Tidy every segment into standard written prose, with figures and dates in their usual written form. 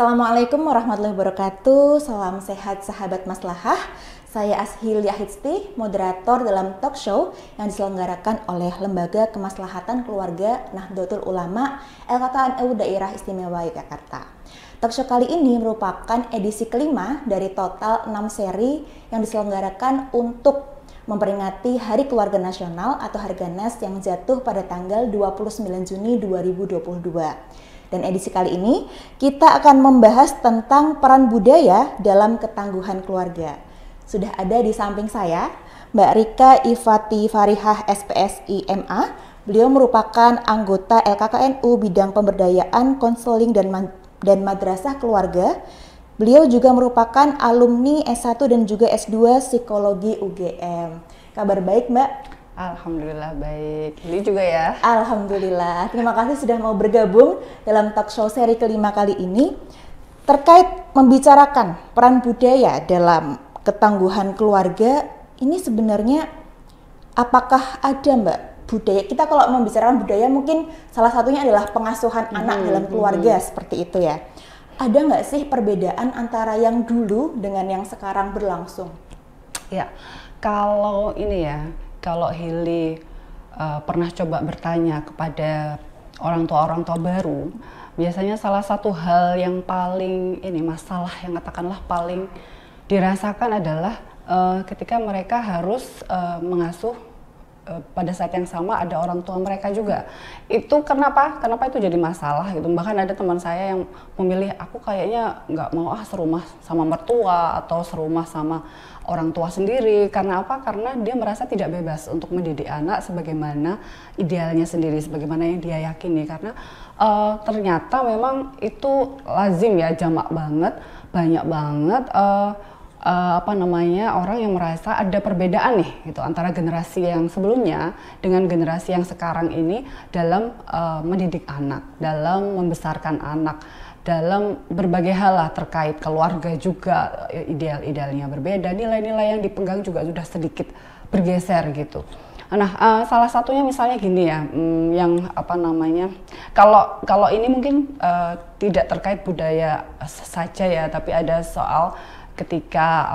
Assalamualaikum warahmatullahi wabarakatuh. Salam sehat sahabat maslahah. Saya Ashil Yahidsti, moderator dalam talk show yang diselenggarakan oleh Lembaga Kemaslahatan Keluarga Nahdlatul Ulama LKKNU Daerah Istimewa Yogyakarta. Talk show kali ini merupakan edisi kelima dari total 6 seri yang diselenggarakan untuk memperingati Hari Keluarga Nasional atau Harganas yang jatuh pada tanggal 29 Juni 2022. Dan edisi kali ini kita akan membahas tentang peran budaya dalam ketangguhan keluarga. Sudah ada di samping saya Mbak Rika Ifati Farihah SPSI MA. Beliau merupakan anggota LKKNU bidang pemberdayaan, konseling dan madrasah keluarga. Beliau juga merupakan alumni S1 dan juga S2 Psikologi UGM. Kabar baik, Mbak? Alhamdulillah baik. Ini juga ya. Alhamdulillah. Terima kasih sudah mau bergabung dalam talk show seri kelima kali ini terkait membicarakan peran budaya dalam ketangguhan keluarga. Ini sebenarnya apakah ada, Mbak, budaya? Kita kalau membicarakan budaya mungkin salah satunya adalah pengasuhan anak dalam keluarga seperti itu ya. Ada nggak sih perbedaan antara yang dulu dengan yang sekarang berlangsung? Ya, kalau ini ya. Kalau Hili pernah coba bertanya kepada orang tua baru, biasanya salah satu hal yang paling masalah yang katakanlah paling dirasakan adalah ketika mereka harus mengasuh pada saat yang sama ada orang tua mereka juga. Itu kenapa itu jadi masalah gitu. Bahkan ada teman saya yang memilih, aku kayaknya nggak mau serumah sama mertua atau serumah sama orang tua sendiri. Karena apa? Karena dia merasa tidak bebas untuk mendidik anak sebagaimana idealnya sendiri, sebagaimana yang dia yakini. Karena ternyata memang itu lazim ya, jamak banget, banyak banget orang yang merasa ada perbedaan nih gitu antara generasi yang sebelumnya dengan generasi yang sekarang ini dalam mendidik anak, dalam membesarkan anak, dalam berbagai hal lah terkait keluarga juga, ideal-idealnya berbeda, nilai-nilai yang dipegang juga sudah sedikit bergeser gitu. Nah, salah satunya misalnya gini ya, kalau ini mungkin tidak terkait budaya saja ya, tapi ada soal ketika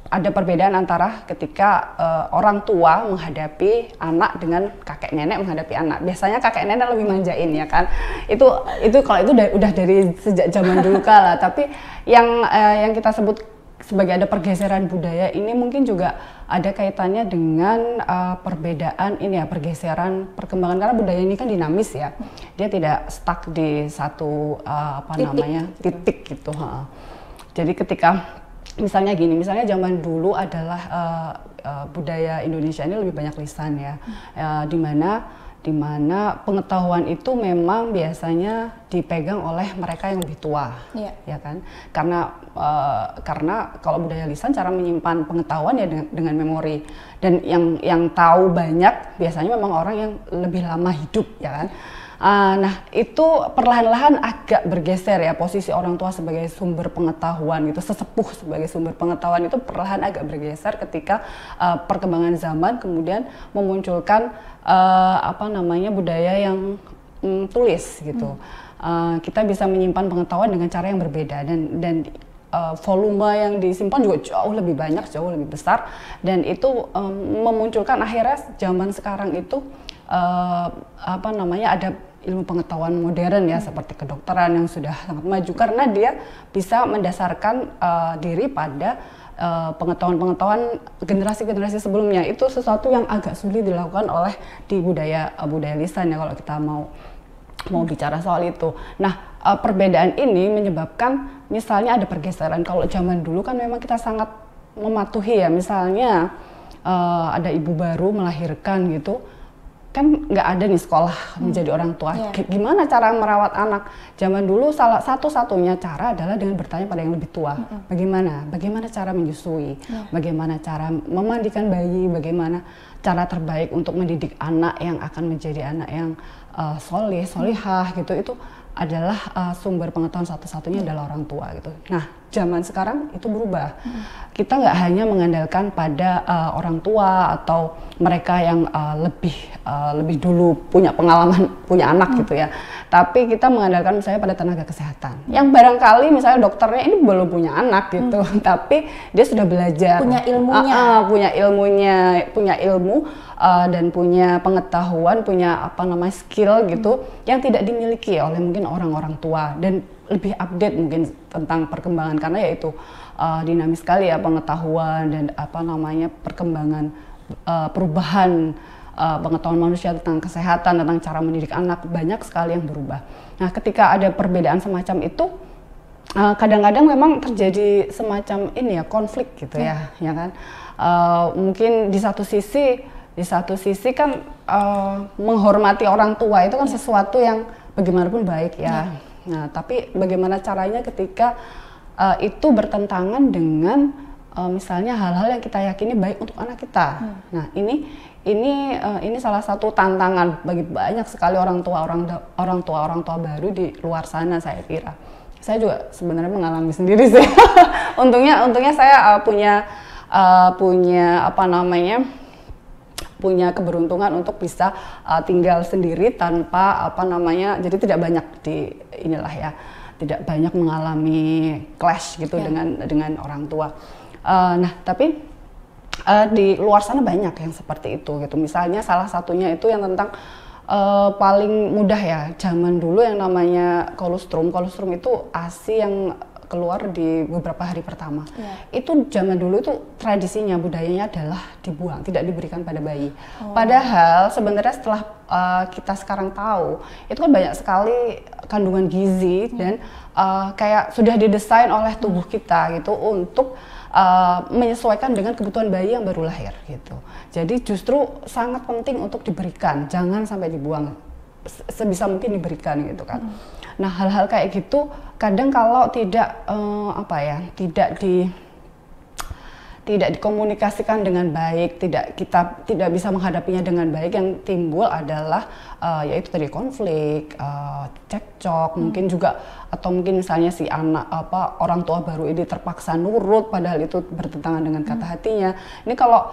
ada perbedaan antara ketika orang tua menghadapi anak dengan kakek nenek menghadapi anak. Biasanya kakek nenek lebih manjain ya kan. Itu kalau itu udah dari sejak zaman dulu kala. Tapi yang kita sebut sebagai ada pergeseran budaya ini mungkin juga ada kaitannya dengan perbedaan pergeseran perkembangan, karena budaya ini kan dinamis ya. Dia tidak stuck di satu titik gitu. Jadi ketika misalnya zaman dulu adalah budaya Indonesia ini lebih banyak lisan ya, di mana pengetahuan itu memang biasanya dipegang oleh mereka yang lebih tua, ya kan? Karena kalau budaya lisan cara menyimpan pengetahuan ya dengan memori, dan yang tahu banyak biasanya memang orang yang lebih lama hidup, ya kan? Nah, itu perlahan-lahan agak bergeser ya, posisi orang tua sebagai sumber pengetahuan gitu, sesepuh sebagai sumber pengetahuan itu perlahan agak bergeser ketika perkembangan zaman kemudian memunculkan budaya yang tulis gitu. Kita bisa menyimpan pengetahuan dengan cara yang berbeda, dan volume yang disimpan juga jauh lebih banyak, jauh lebih besar, dan itu memunculkan akhirnya zaman sekarang itu ada ilmu pengetahuan modern ya, seperti kedokteran yang sudah sangat maju karena dia bisa mendasarkan diri pada pengetahuan generasi-generasi sebelumnya. Itu sesuatu yang agak sulit dilakukan oleh di budaya lisan ya, kalau kita mau bicara soal itu. Nah, perbedaan ini menyebabkan misalnya ada pergeseran. Kalau zaman dulu kan memang kita sangat mematuhi ya, misalnya ada ibu baru melahirkan gitu, kan nggak ada nih sekolah menjadi orang tua. Gimana cara merawat anak? Zaman dulu salah satu-satunya cara adalah dengan bertanya pada yang lebih tua. Bagaimana cara menyusui? Bagaimana cara memandikan bayi? Bagaimana cara terbaik untuk mendidik anak yang akan menjadi anak yang solihah gitu. Itu adalah sumber pengetahuan satu-satunya adalah orang tua gitu. Nah, zaman sekarang itu berubah. Kita nggak hanya mengandalkan pada orang tua atau mereka yang lebih dulu punya pengalaman punya anak gitu ya. Tapi kita mengandalkan misalnya pada tenaga kesehatan. Yang barangkali misalnya dokternya ini belum punya anak gitu, tapi dia sudah belajar. Punya ilmunya. Punya ilmu dan punya pengetahuan, punya skill gitu yang tidak dimiliki oleh mungkin orang-orang tua dan lebih update mungkin tentang perkembangan karena yaitu dinamis sekali ya pengetahuan dan perkembangan perubahan pengetahuan manusia tentang kesehatan, tentang cara mendidik anak banyak sekali yang berubah. Nah, ketika ada perbedaan semacam itu kadang-kadang memang terjadi semacam ini ya konflik gitu ya kan. Mungkin di satu sisi kan menghormati orang tua itu kan sesuatu yang bagaimanapun baik ya. Nah, tapi bagaimana caranya ketika itu bertentangan dengan misalnya hal-hal yang kita yakini baik untuk anak kita. Nah, ini salah satu tantangan bagi banyak sekali orang tua baru di luar sana, saya kira. Saya juga sebenarnya mengalami sendiri sih. untungnya saya punya keberuntungan untuk bisa tinggal sendiri tanpa jadi tidak banyak tidak banyak mengalami clash gitu dengan orang tua. Nah, tapi di luar sana banyak yang seperti itu gitu. Misalnya salah satunya itu yang tentang paling mudah ya, zaman dulu yang namanya kolostrum. Kolostrum itu ASI yang keluar di beberapa hari pertama. Itu zaman dulu itu tradisinya, budayanya adalah dibuang, tidak diberikan pada bayi. Padahal sebenarnya setelah kita sekarang tahu, itu kan banyak sekali kandungan gizi dan kayak sudah didesain oleh tubuh kita gitu untuk menyesuaikan dengan kebutuhan bayi yang baru lahir gitu. Jadi justru sangat penting untuk diberikan, jangan sampai dibuang, sebisa mungkin diberikan gitu kan. Nah, hal-hal kayak gitu kadang kalau tidak tidak dikomunikasikan dengan baik, kita tidak bisa menghadapinya dengan baik, yang timbul adalah yaitu tadi konflik, cekcok, mungkin juga atau mungkin misalnya si orang tua baru ini terpaksa nurut padahal itu bertentangan dengan kata hatinya. Ini kalau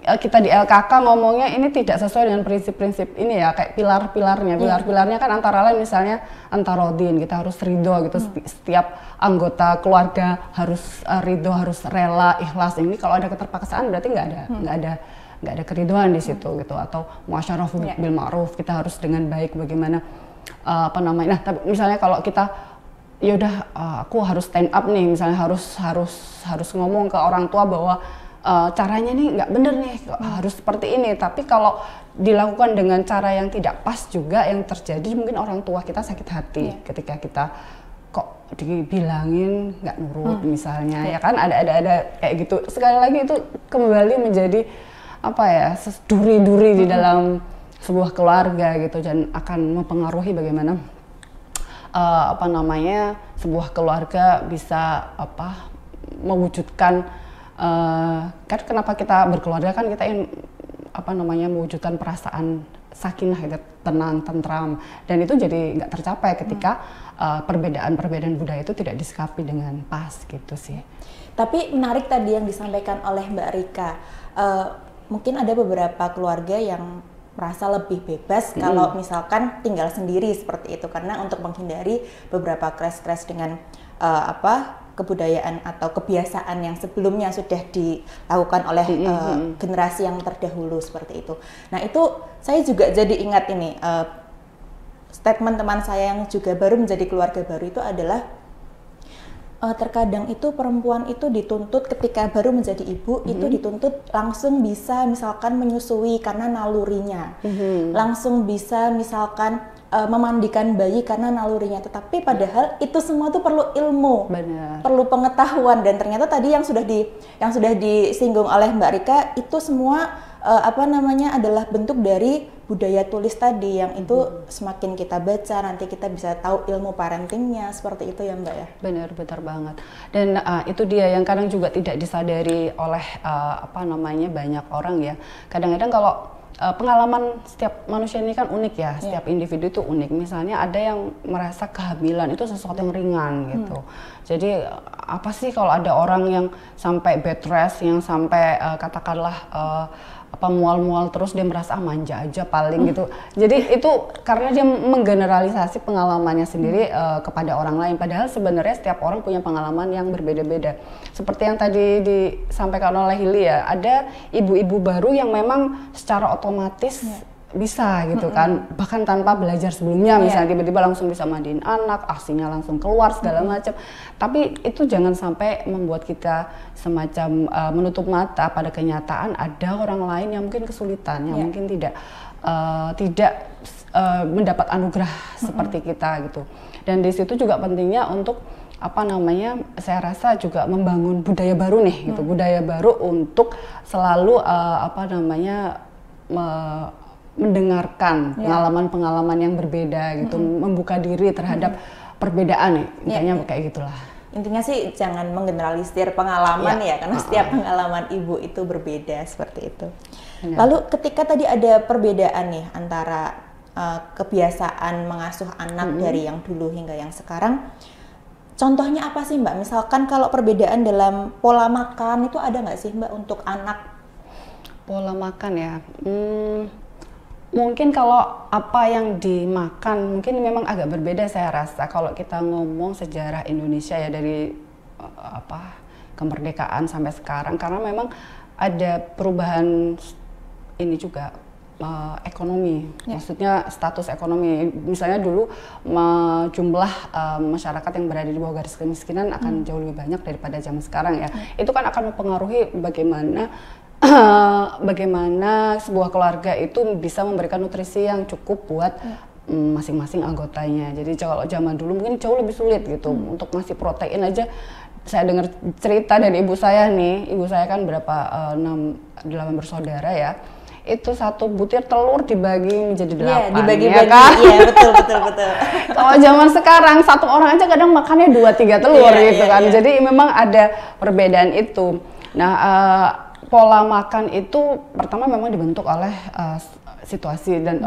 kita di LKK ngomongnya ini tidak sesuai dengan prinsip-prinsip ini ya, kayak pilar-pilarnya. Pilar-pilarnya kan antara lain misalnya antarodin, kita harus ridho gitu, setiap anggota keluarga harus ridho, harus rela, ikhlas. Ini kalau ada keterpaksaan berarti nggak ada keriduan di situ gitu. Atau muasyarah bil ma'ruf, kita harus dengan baik bagaimana Nah, tapi misalnya kalau kita yaudah aku harus stand up nih, misalnya harus ngomong ke orang tua bahwa caranya nih nggak bener nih, harus seperti ini. Tapi kalau dilakukan dengan cara yang tidak pas juga, yang terjadi mungkin orang tua kita sakit hati ketika kita kok dibilangin nggak nurut misalnya, ya kan ada kayak gitu. Sekali lagi itu kembali menjadi duri-duri di dalam sebuah keluarga gitu, dan akan mempengaruhi bagaimana sebuah keluarga bisa mewujudkan kan kenapa kita berkeluarga, kan kita ingin mewujudkan perasaan sakinah gitu, tenang, tentram, dan itu jadi nggak tercapai ketika perbedaan budaya itu tidak disikapi dengan pas gitu sih. Tapi menarik tadi yang disampaikan oleh Mbak Rika, mungkin ada beberapa keluarga yang merasa lebih bebas kalau misalkan tinggal sendiri seperti itu, karena untuk menghindari beberapa clash dengan kebudayaan atau kebiasaan yang sebelumnya sudah dilakukan oleh generasi yang terdahulu seperti itu. Nah, itu saya juga jadi ingat ini statement teman saya yang juga baru menjadi keluarga baru itu adalah terkadang itu perempuan itu dituntut ketika baru menjadi ibu itu dituntut langsung bisa misalkan menyusui karena nalurinya, langsung bisa misalkan memandikan bayi karena nalurinya, tetapi padahal itu semua tuh perlu ilmu, perlu pengetahuan, dan ternyata tadi yang sudah disinggung oleh Mbak Rika itu semua adalah bentuk dari budaya tulis tadi, yang itu semakin kita baca nanti kita bisa tahu ilmu parentingnya, seperti itu ya Mbak ya. Benar banget. Dan itu dia yang kadang juga tidak disadari oleh banyak orang ya. Kadang-kadang kalau pengalaman setiap manusia ini kan unik ya, setiap individu itu unik. Misalnya ada yang merasa kehamilan itu sesuatu yang ringan gitu. Jadi apa sih kalau ada orang yang sampai bed rest, yang sampai katakanlah mual-mual terus dia merasa manja aja paling gitu. Jadi itu karena dia menggeneralisasi pengalamannya sendiri kepada orang lain. Padahal sebenarnya setiap orang punya pengalaman yang berbeda-beda. Seperti yang tadi disampaikan oleh Hili ya, ada ibu-ibu baru yang memang secara otomatis bisa gitu kan, bahkan tanpa belajar sebelumnya, misalnya tiba-tiba langsung bisa mandiin anak, asinya langsung keluar segala macam. Tapi itu jangan sampai membuat kita semacam menutup mata pada kenyataan ada orang lain yang mungkin kesulitan, yang mungkin tidak mendapat anugerah seperti kita gitu. Dan di situ juga pentingnya untuk saya rasa juga membangun budaya baru nih gitu, budaya baru untuk selalu mendengarkan pengalaman-pengalaman yang berbeda gitu, membuka diri terhadap perbedaan nih, intinya kayak gitulah. Intinya sih jangan menggeneralisir pengalaman karena setiap pengalaman ibu itu berbeda seperti itu. Lalu ketika tadi ada perbedaan nih antara kebiasaan mengasuh anak dari yang dulu hingga yang sekarang, contohnya apa sih Mbak? Misalkan kalau perbedaan dalam pola makan itu ada nggak sih Mbak untuk anak? Pola makan ya, mungkin kalau apa yang dimakan mungkin memang agak berbeda saya rasa kalau kita ngomong sejarah Indonesia ya dari kemerdekaan sampai sekarang, karena memang ada perubahan ini juga ekonomi, maksudnya status ekonomi. Misalnya dulu jumlah masyarakat yang berada di bawah garis kemiskinan akan jauh lebih banyak daripada zaman sekarang ya. Itu kan akan mempengaruhi bagaimana sebuah keluarga itu bisa memberikan nutrisi yang cukup buat masing-masing anggotanya. Jadi kalau zaman dulu mungkin jauh lebih sulit gitu untuk ngasih protein aja. Saya dengar cerita dari ibu saya nih, ibu saya kan 8 bersaudara ya. Itu satu butir telur dibagi menjadi 8, dibagi-bagi, kan? Iya betul. Kalau zaman sekarang satu orang aja kadang makannya 2-3 telur gitu kan. Jadi memang ada perbedaan itu. Nah, pola makan itu pertama memang dibentuk oleh situasi dan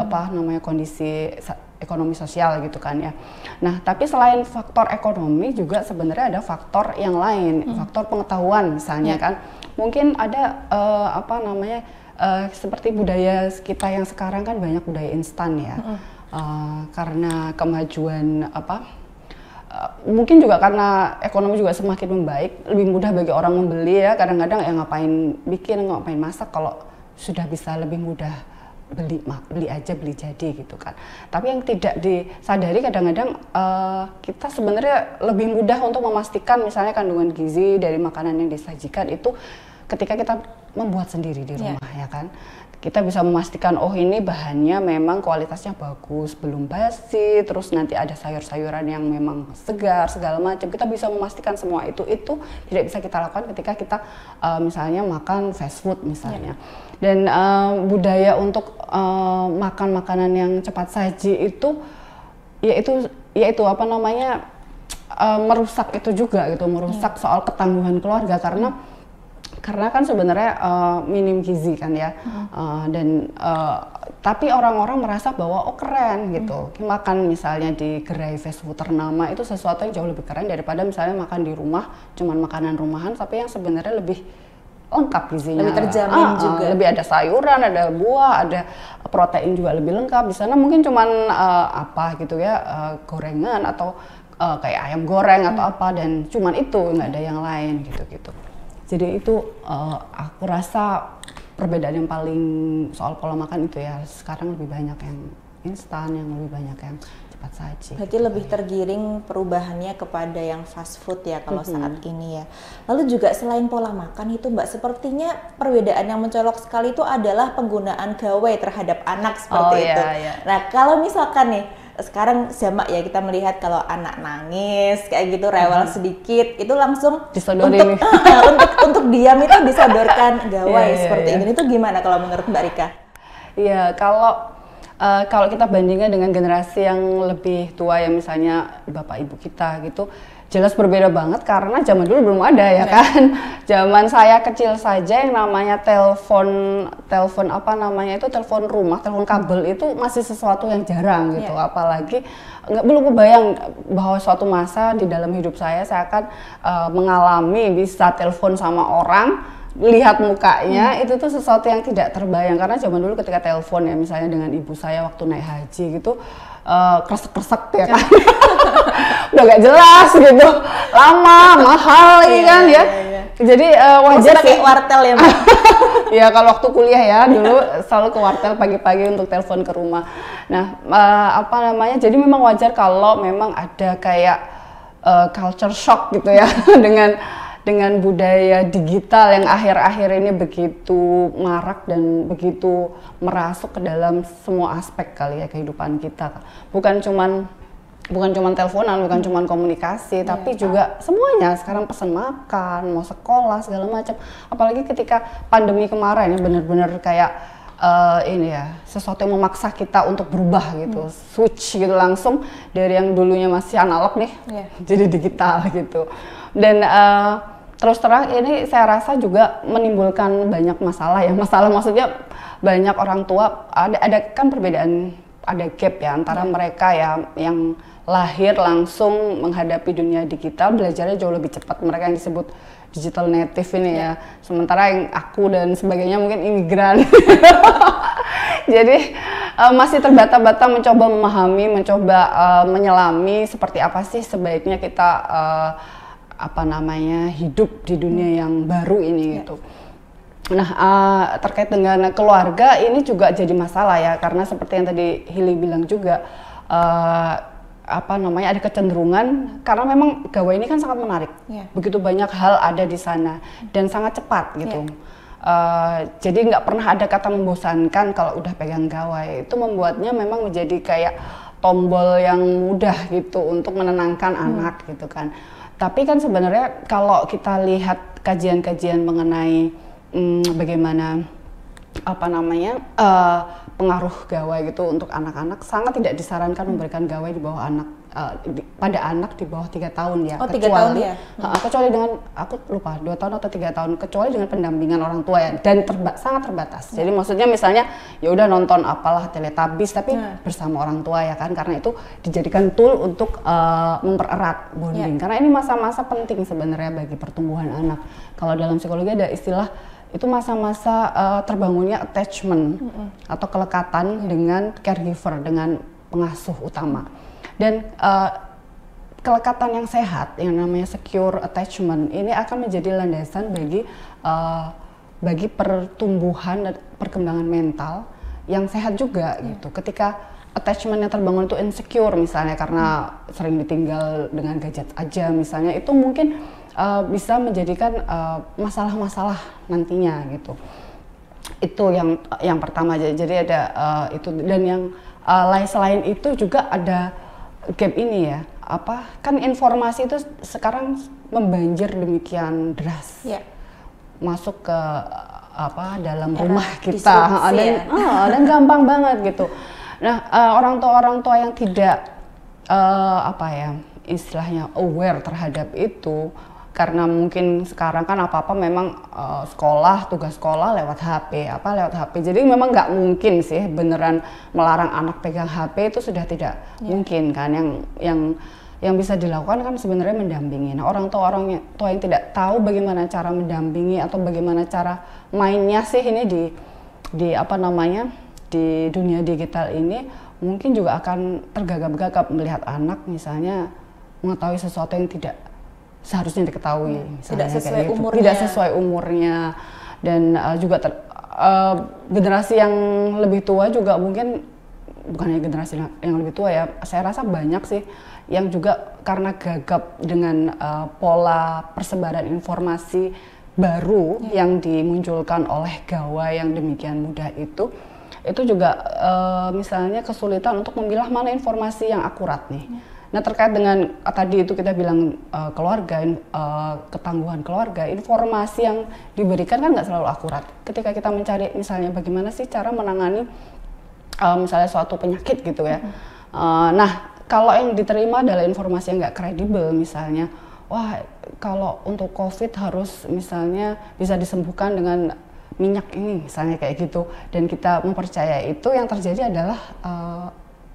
kondisi ekonomi sosial gitu kan ya. Nah, tapi selain faktor ekonomi juga sebenarnya ada faktor yang lain, faktor pengetahuan misalnya kan. Mungkin ada seperti budaya kita yang sekarang kan banyak budaya instan ya. Karena kemajuan mungkin juga karena ekonomi juga semakin membaik, lebih mudah bagi orang membeli ya. Kadang-kadang ngapain masak kalau sudah bisa lebih mudah beli jadi gitu kan. Tapi yang tidak disadari kadang-kadang kita sebenarnya lebih mudah untuk memastikan misalnya kandungan gizi dari makanan yang disajikan itu ketika kita membuat sendiri di rumah ya kan. Kita bisa memastikan ini bahannya memang kualitasnya bagus, belum basi, terus nanti ada sayur-sayuran yang memang segar segala macam. Kita bisa memastikan semua itu tidak bisa kita lakukan ketika kita misalnya makan fast food misalnya. Dan budaya untuk makan makanan yang cepat saji itu merusak itu juga gitu, merusak soal ketangguhan keluarga karena kan sebenarnya minim gizi kan ya, tapi orang-orang merasa bahwa keren gitu, makan misalnya di gerai fast food ternama itu sesuatu yang jauh lebih keren daripada misalnya makan di rumah cuman makanan rumahan tapi yang sebenarnya lebih lengkap gizinya, lebih terjamin juga, lebih ada sayuran, ada buah, ada protein juga lebih lengkap. Di sana mungkin cuman gorengan atau kayak ayam goreng atau apa, dan cuman itu nggak ada yang lain gitu. Jadi itu aku rasa perbedaan yang paling soal pola makan itu ya, sekarang lebih banyak yang instan, yang lebih banyak yang cepat saji. Berarti lebih tergiring perubahannya kepada yang fast food ya kalau saat ini ya. Lalu juga selain pola makan itu Mbak, sepertinya perbedaan yang mencolok sekali itu adalah penggunaan gawai terhadap anak seperti itu. Nah kalau misalkan nih, sekarang jamak ya kita melihat kalau anak nangis kayak gitu rewel sedikit itu langsung untuk diam itu disodorkan gawai seperti ini. Itu gimana kalau menurut Mbak Rika? Iya, kalau Kalau kita bandingkan dengan generasi yang lebih tua ya, misalnya bapak ibu kita gitu, jelas berbeda banget karena zaman dulu belum ada ya kan. Zaman saya kecil saja yang namanya telepon apa namanya itu, telepon rumah, telepon kabel itu masih sesuatu yang jarang gitu. Apalagi belum kebayang bahwa suatu masa di dalam hidup saya akan mengalami bisa telepon sama orang, lihat mukanya, itu tuh sesuatu yang tidak terbayang. Karena zaman dulu ketika telepon ya, misalnya dengan ibu saya waktu naik haji gitu, kresek-kresek ya kan. Udah gak jelas gitu, lama, mahal ini kan ya. Jadi wajar sih. Kayak wartel ya Mbak? Ya kalau waktu kuliah ya dulu selalu ke wartel pagi-pagi untuk telepon ke rumah. Nah apa namanya, jadi memang wajar kalau memang ada kayak culture shock gitu ya dengan budaya digital yang akhir-akhir ini begitu marak dan begitu merasuk ke dalam semua aspek kali ya kehidupan kita. Bukan cuman teleponan, bukan cuman komunikasi, tapi juga semuanya. Sekarang pesan makan, mau sekolah segala macam. Apalagi ketika pandemi kemarin ya, benar-benar kayak ini ya, sesuatu yang memaksa kita untuk berubah gitu, switch gitu langsung dari yang dulunya masih analog nih, jadi digital gitu. Dan terus terang ini saya rasa juga menimbulkan banyak masalah ya. Masalah maksudnya banyak orang tua, ada kan perbedaan, ada gap ya antara mereka ya yang lahir langsung menghadapi dunia digital, belajarnya jauh lebih cepat, mereka yang disebut digital native ini ya. Sementara yang aku dan sebagainya mungkin imigran. Jadi masih terbata-bata mencoba memahami, mencoba menyelami seperti apa sih sebaiknya kita apa namanya hidup di dunia yang baru ini gitu. Nah terkait dengan keluarga ini juga jadi masalah ya, karena seperti yang tadi Hili bilang juga apa namanya ada kecenderungan, karena memang gawai ini kan sangat menarik, begitu banyak hal ada di sana dan sangat cepat gitu. Jadi nggak pernah ada kata membosankan kalau udah pegang gawai. Itu membuatnya memang menjadi kayak tombol yang mudah gitu untuk menenangkan anak gitu kan. Tapi kan sebenarnya kalau kita lihat kajian-kajian mengenai bagaimana apa namanya pengaruh gawai gitu untuk anak-anak, sangat tidak disarankan memberikan gawai di bawah anak pada anak di bawah 3 tahun ya. Oh, 3 tahun ya? Kecuali dengan, aku lupa 2 tahun atau 3 tahun, kecuali dengan pendampingan orang tua ya, dan sangat terbatas. Jadi maksudnya misalnya ya udah nonton apalah Teletubbies tapi bersama orang tua ya kan, karena itu dijadikan tool untuk mempererat bonding. Karena ini masa-masa penting sebenarnya bagi pertumbuhan anak. Kalau dalam psikologi ada istilah itu masa-masa terbangunnya attachment atau kelekatan dengan caregiver, dengan pengasuh utama. Dan kelekatan yang sehat, yang namanya secure attachment, ini akan menjadi landasan bagi pertumbuhan dan perkembangan mental yang sehat juga gitu. Ketika attachment yang terbangun itu insecure misalnya karena sering ditinggal dengan gadget aja misalnya, itu mungkin bisa menjadikan masalah-masalah nantinya gitu. Itu yang pertama. Jadi ada itu, dan yang selain itu juga ada gap ini ya, kan informasi itu sekarang membanjir demikian deras, masuk ke dalam rumah kita dan gampang banget gitu. Nah orang tua yang tidak istilahnya aware terhadap itu, karena mungkin sekarang kan apa-apa memang tugas sekolah lewat HP, jadi memang nggak mungkin sih beneran melarang anak pegang HP, itu sudah tidak mungkin kan. Yang bisa dilakukan kan sebenarnya mendampingi. Nah orang tua yang tidak tahu bagaimana cara mendampingi atau bagaimana cara mainnya sih ini di dunia digital ini, mungkin juga akan tergagap-gagap melihat anak misalnya mengetahui sesuatu yang tidak seharusnya diketahui, tidak sesuai gitu. umurnya. Tidak sesuai umurnya, dan juga generasi yang lebih tua juga mungkin, bukannya generasi yang lebih tua ya, saya rasa banyak sih yang juga karena gagap dengan pola persebaran informasi baru yang dimunculkan oleh gawai yang demikian mudah itu juga misalnya kesulitan untuk memilah mana informasi yang akurat nih. Nah terkait dengan tadi itu kita bilang keluarga, ketangguhan keluarga, informasi yang diberikan kan nggak selalu akurat. Ketika kita mencari misalnya bagaimana sih cara menangani misalnya suatu penyakit gitu ya. Nah, kalau yang diterima adalah informasi yang nggak kredibel, misalnya, wah kalau untuk COVID harus misalnya bisa disembuhkan dengan minyak ini, misalnya kayak gitu, dan kita mempercayai itu, yang terjadi adalah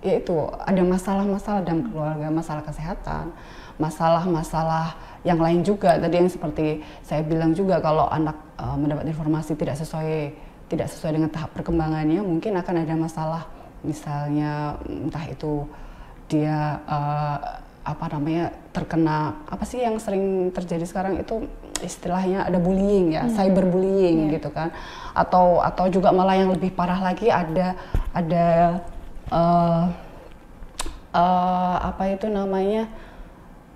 yaitu ada masalah-masalah dalam keluarga, masalah kesehatan, masalah-masalah yang lain juga. Tadi yang seperti saya bilang juga, kalau anak mendapat informasi tidak sesuai dengan tahap perkembangannya, mungkin akan ada masalah, misalnya entah itu dia terkena apa sih yang sering terjadi sekarang itu, istilahnya ada bullying ya, cyberbullying gitu kan, atau juga malah yang lebih parah lagi ada apa itu namanya,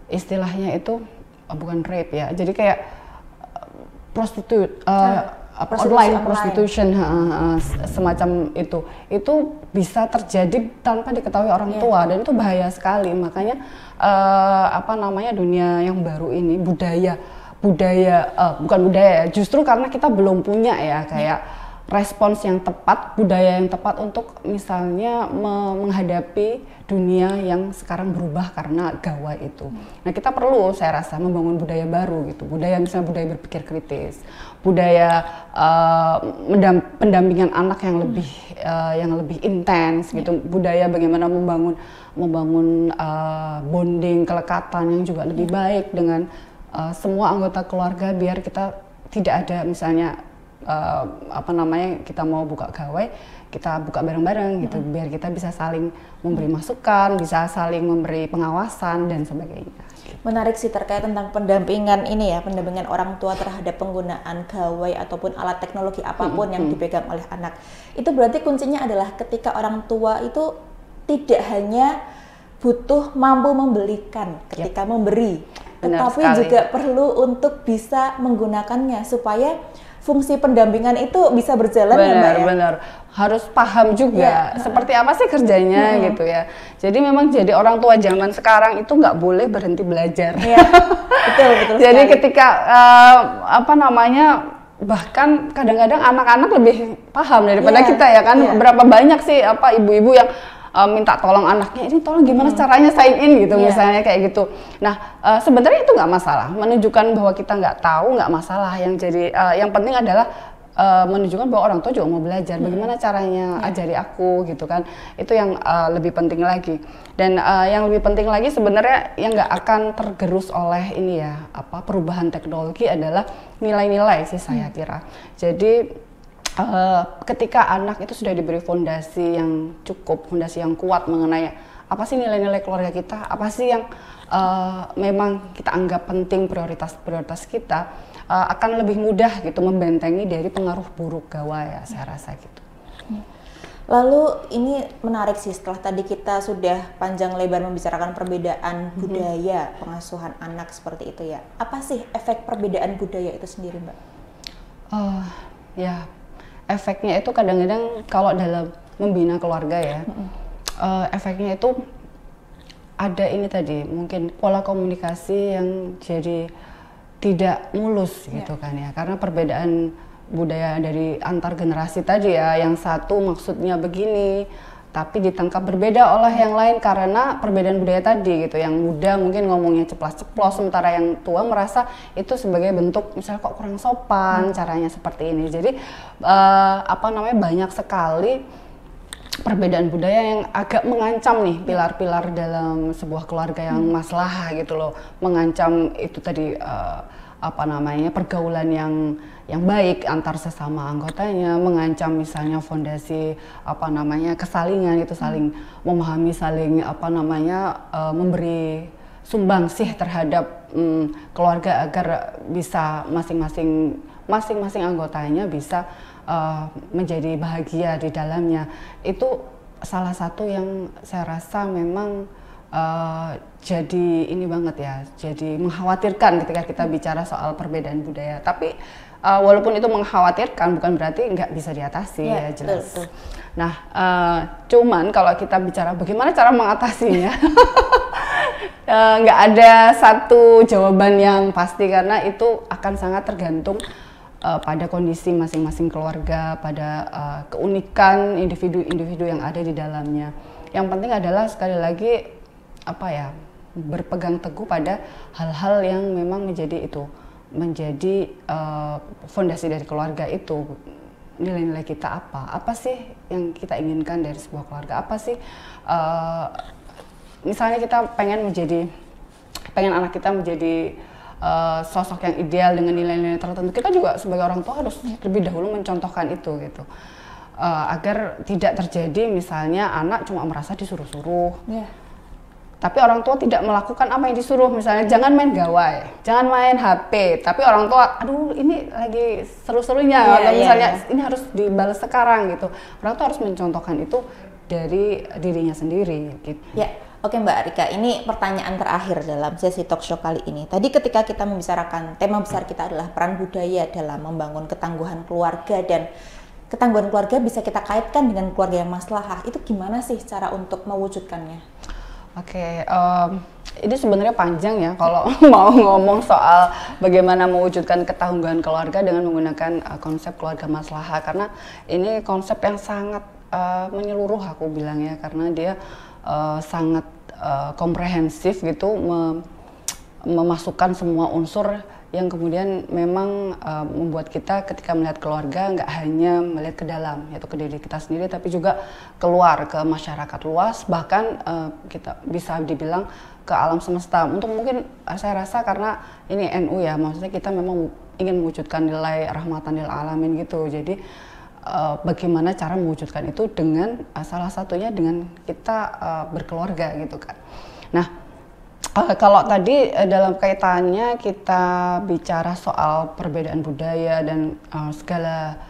istilahnya itu bukan rape ya, jadi kayak online prostitution, semacam itu bisa terjadi tanpa diketahui orang tua, dan itu bahaya sekali. Makanya dunia yang baru ini, bukan budaya, justru karena kita belum punya ya kayak respons yang tepat, budaya yang tepat untuk misalnya menghadapi dunia yang sekarang berubah karena gawai itu. Nah, kita perlu, saya rasa, membangun budaya baru gitu, misalnya budaya berpikir kritis, budaya pendampingan anak yang lebih intens gitu, budaya bagaimana membangun bonding, kelekatan yang juga lebih baik dengan semua anggota keluarga, biar kita tidak ada misalnya kita mau buka gawai, kita buka bareng-bareng gitu, biar kita bisa saling memberi masukan, bisa saling memberi pengawasan dan sebagainya. Menarik sih terkait tentang pendampingan ini ya, pendampingan orang tua terhadap penggunaan gawai ataupun alat teknologi apapun yang dipegang oleh anak. Itu berarti kuncinya adalah ketika orang tua itu tidak hanya butuh mampu membelikan ketika memberi, tetapi juga perlu untuk bisa menggunakannya supaya fungsi pendampingan itu bisa berjalan. Benar, harus paham juga seperti apa sih kerjanya gitu ya. Jadi memang jadi orang tua zaman sekarang itu nggak boleh berhenti belajar. Betul Jadi sekali. ketika bahkan kadang-kadang anak-anak lebih paham daripada kita ya kan. Berapa banyak sih ibu-ibu yang minta tolong anaknya, ini tolong gimana caranya sign in gitu, misalnya kayak gitu. Nah, sebenarnya itu nggak masalah, menunjukkan bahwa kita nggak tahu nggak masalah. Yang penting adalah menunjukkan bahwa orang tua juga mau belajar, bagaimana caranya, ajari aku gitu kan. Itu yang lebih penting lagi. Dan yang lebih penting lagi sebenarnya yang nggak akan tergerus oleh ini ya, perubahan teknologi adalah nilai-nilai sih saya kira. Jadi ketika anak itu sudah diberi fondasi yang cukup, fondasi yang kuat mengenai apa sih nilai-nilai keluarga kita, apa sih yang memang kita anggap penting, prioritas kita, akan lebih mudah gitu membentengi dari pengaruh buruk gawai ya, saya rasa gitu. Lalu ini menarik sih, setelah tadi kita sudah panjang lebar membicarakan perbedaan budaya pengasuhan anak seperti itu ya, apa sih efek perbedaan budaya itu sendiri, Mbak? Efeknya itu kadang-kadang kalau dalam membina keluarga ya, efeknya itu ada ini tadi, mungkin pola komunikasi yang jadi tidak mulus gitu kan ya, karena perbedaan budaya dari antar generasi tadi ya, yang satu maksudnya begini tapi ditangkap berbeda oleh yang lain karena perbedaan budaya tadi gitu. Yang muda mungkin ngomongnya ceplas-ceplos, sementara yang tua merasa itu sebagai bentuk misalnya kok kurang sopan caranya seperti ini. Jadi banyak sekali perbedaan budaya yang agak mengancam nih pilar-pilar dalam sebuah keluarga yang maslahah gitu loh, mengancam itu tadi pergaulan yang baik antar sesama anggotanya, mengancam misalnya fondasi kesalingan itu, saling memahami, saling memberi sumbangsih terhadap keluarga agar bisa masing-masing anggotanya bisa menjadi bahagia di dalamnya. Itu salah satu yang saya rasa memang jadi ini banget ya, jadi mengkhawatirkan ketika kita bicara soal perbedaan budaya. Tapi walaupun itu mengkhawatirkan bukan berarti nggak bisa diatasi ya, jelas. Betul. Nah, cuman kalau kita bicara bagaimana cara mengatasinya, nggak ada satu jawaban yang pasti karena itu akan sangat tergantung pada kondisi masing-masing keluarga, pada keunikan individu-individu yang ada di dalamnya. Yang penting adalah sekali lagi berpegang teguh pada hal-hal yang memang menjadi fondasi dari keluarga itu. Nilai-nilai kita apa sih yang kita inginkan dari sebuah keluarga, apa sih misalnya kita pengen anak kita menjadi sosok yang ideal dengan nilai-nilai tertentu, kita juga sebagai orang tua harus lebih dahulu mencontohkan itu gitu, agar tidak terjadi misalnya anak cuma merasa disuruh-suruh, tapi orang tua tidak melakukan apa yang disuruh, misalnya jangan main gawai, jangan main HP, tapi orang tua aduh ini lagi seru-serunya, atau misalnya ini harus dibalas sekarang gitu. Orang tua harus mencontohkan itu dari dirinya sendiri gitu. Oke Mbak Rika, ini pertanyaan terakhir dalam sesi talk show kali ini. Tadi ketika kita membicarakan tema besar kita adalah peran budaya dalam membangun ketangguhan keluarga, dan ketangguhan keluarga bisa kita kaitkan dengan keluarga yang maslahah. Itu gimana sih cara untuk mewujudkannya? Oke, ini sebenarnya panjang ya kalau mau ngomong soal bagaimana mewujudkan ketangguhan keluarga dengan menggunakan konsep keluarga maslahah, karena ini konsep yang sangat menyeluruh aku bilang ya, karena dia sangat komprehensif gitu, memasukkan semua unsur yang kemudian memang membuat kita ketika melihat keluarga nggak hanya melihat ke dalam, yaitu ke diri kita sendiri, tapi juga keluar ke masyarakat luas, bahkan kita bisa dibilang ke alam semesta. Untuk mungkin saya rasa karena ini NU ya, maksudnya kita memang ingin mewujudkan nilai rahmatan lil alamin gitu, jadi bagaimana cara mewujudkan itu dengan salah satunya dengan kita berkeluarga gitu kan. Nah, kalau tadi dalam kaitannya kita bicara soal perbedaan budaya dan segala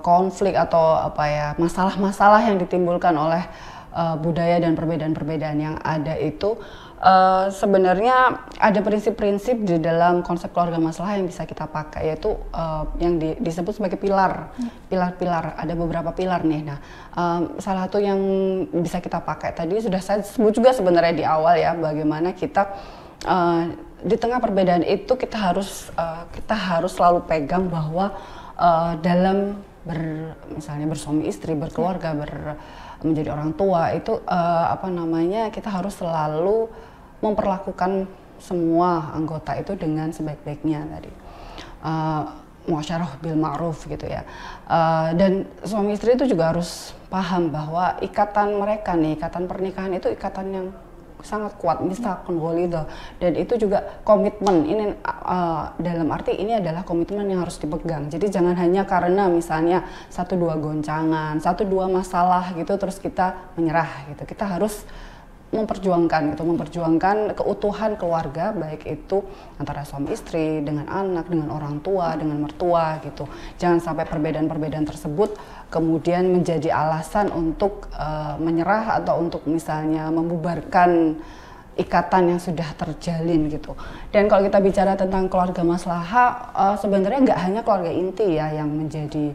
konflik atau masalah-masalah yang ditimbulkan oleh budaya dan perbedaan-perbedaan yang ada itu, sebenarnya ada prinsip-prinsip di dalam konsep keluarga maslahah yang bisa kita pakai, yaitu yang disebut sebagai pilar-pilar. Ada beberapa pilar nih. Nah, salah satu yang bisa kita pakai tadi sudah saya sebut juga sebenarnya di awal ya, bagaimana kita di tengah perbedaan itu kita harus selalu pegang bahwa dalam misalnya bersuami istri, berkeluarga, menjadi orang tua itu kita harus selalu memperlakukan semua anggota itu dengan sebaik-baiknya tadi, muasyarah bil ma'ruf gitu ya, dan suami istri itu juga harus paham bahwa ikatan mereka nih, ikatan pernikahan itu ikatan yang sangat kuat, mitsaqun ghalidha, dan itu juga komitmen. Ini dalam arti ini adalah komitmen yang harus dipegang. Jadi jangan hanya karena misalnya 1-2 goncangan, 1-2 masalah gitu terus kita menyerah gitu. Kita harus memperjuangkan keutuhan keluarga, baik itu antara suami istri, dengan anak, dengan orang tua, dengan mertua gitu. Jangan sampai perbedaan-perbedaan tersebut kemudian menjadi alasan untuk menyerah atau untuk misalnya membubarkan ikatan yang sudah terjalin gitu. Dan kalau kita bicara tentang keluarga maslahah, sebenarnya nggak hanya keluarga inti ya yang menjadi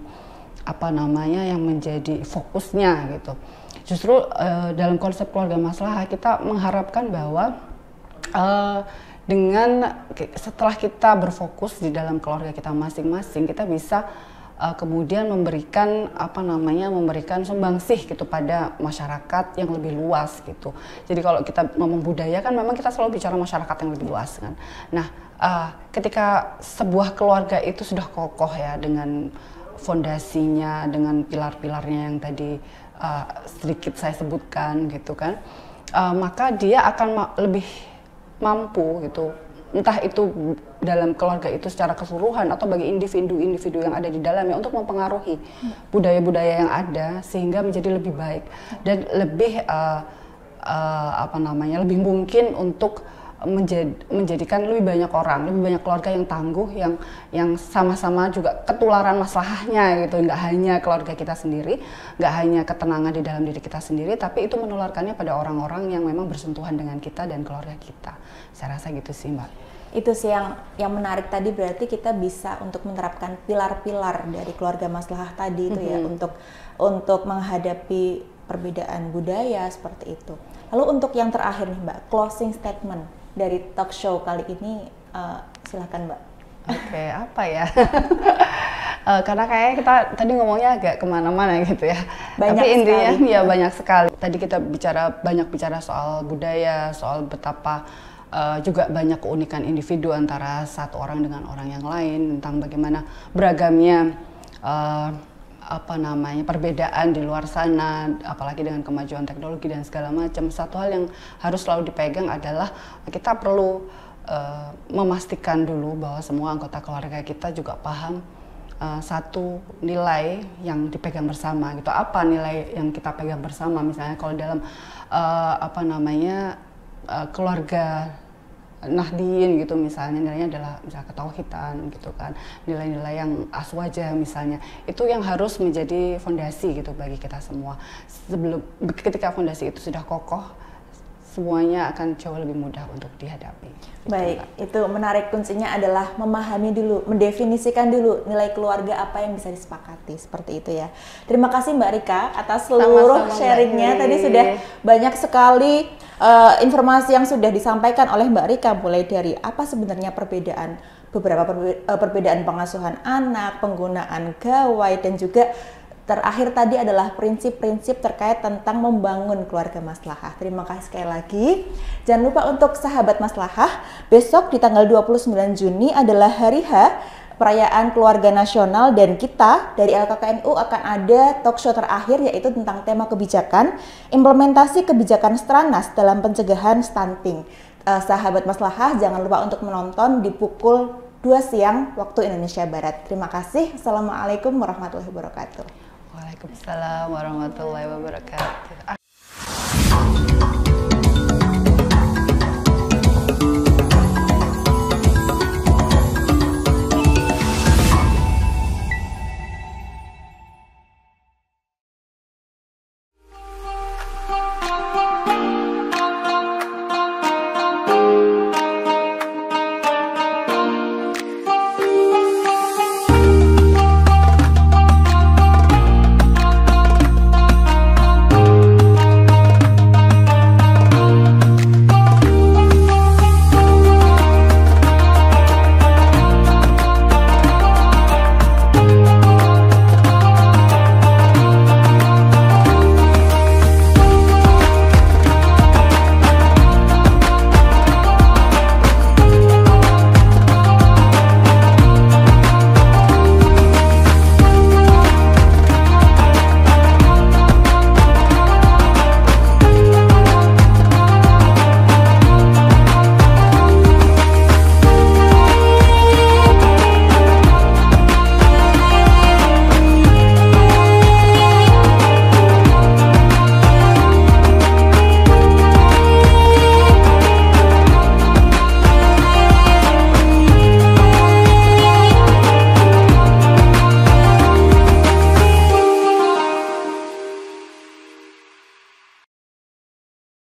yang menjadi fokusnya gitu. Justru dalam konsep keluarga maslahah kita mengharapkan bahwa setelah kita berfokus di dalam keluarga kita masing-masing, kita bisa kemudian memberikan sumbangsih gitu pada masyarakat yang lebih luas gitu. Jadi kalau kita ngomong budaya kan memang kita selalu bicara masyarakat yang lebih luas kan. Nah, ketika sebuah keluarga itu sudah kokoh ya dengan fondasinya, dengan pilar-pilarnya yang tadi sedikit saya sebutkan gitu kan, maka dia akan lebih mampu gitu, entah itu dalam keluarga itu secara keseluruhan atau bagi individu-individu yang ada di dalamnya, untuk mempengaruhi budaya-budaya yang ada sehingga menjadi lebih baik dan lebih lebih mungkin untuk menjadikan lebih banyak orang, lebih banyak keluarga yang tangguh, yang sama-sama juga ketularan masalahnya gitu. Nggak hanya keluarga kita sendiri, nggak hanya ketenangan di dalam diri kita sendiri, tapi itu menularkannya pada orang-orang yang memang bersentuhan dengan kita dan keluarga kita. Saya rasa gitu sih Mbak. Itu sih yang menarik tadi, berarti kita bisa untuk menerapkan pilar-pilar dari keluarga maslahah tadi itu ya, untuk menghadapi perbedaan budaya seperti itu. Lalu untuk yang terakhir nih Mbak, closing statement dari talk show kali ini, silakan Mbak. Oke, apa ya? Karena kayaknya kita tadi ngomongnya agak kemana-mana gitu ya. Banyak Tapi intinya sekali. ya banyak sekali. Tadi kita banyak bicara soal budaya, soal betapa juga banyak keunikan individu antara satu orang dengan orang yang lain, tentang bagaimana beragamnya perbedaan di luar sana, apalagi dengan kemajuan teknologi dan segala macam. Satu hal yang harus selalu dipegang adalah kita perlu memastikan dulu bahwa semua anggota keluarga kita juga paham satu nilai yang dipegang bersama gitu. Apa nilai yang kita pegang bersama? Misalnya kalau dalam keluarga Nahdien gitu, misalnya nilainya adalah misalnya ketauhidan gitu kan, nilai-nilai yang aswaja misalnya, itu yang harus menjadi fondasi gitu bagi kita semua. Ketika fondasi itu sudah kokoh, semuanya akan jauh lebih mudah untuk dihadapi. Baik, itu menarik, kuncinya adalah memahami dulu, mendefinisikan dulu nilai keluarga apa yang bisa disepakati, seperti itu ya. Terima kasih Mbak Rika atas seluruh sharingnya. Tadi sudah banyak sekali informasi yang sudah disampaikan oleh Mbak Rika, mulai dari apa sebenarnya perbedaan pengasuhan anak, penggunaan gawai, dan juga terakhir tadi adalah prinsip-prinsip terkait tentang membangun keluarga maslahah. Terima kasih sekali lagi. Jangan lupa untuk sahabat maslahah, besok di tanggal 29 Juni adalah hari H, perayaan keluarga nasional, dan kita dari LKKNU akan ada talk show terakhir, yaitu tentang tema kebijakan, implementasi kebijakan Stranas dalam pencegahan stunting. Sahabat maslahah, jangan lupa untuk menonton di pukul 2 siang waktu Indonesia Barat. Terima kasih. Assalamualaikum warahmatullahi wabarakatuh. Waalaikumsalam warahmatullahi wabarakatuh.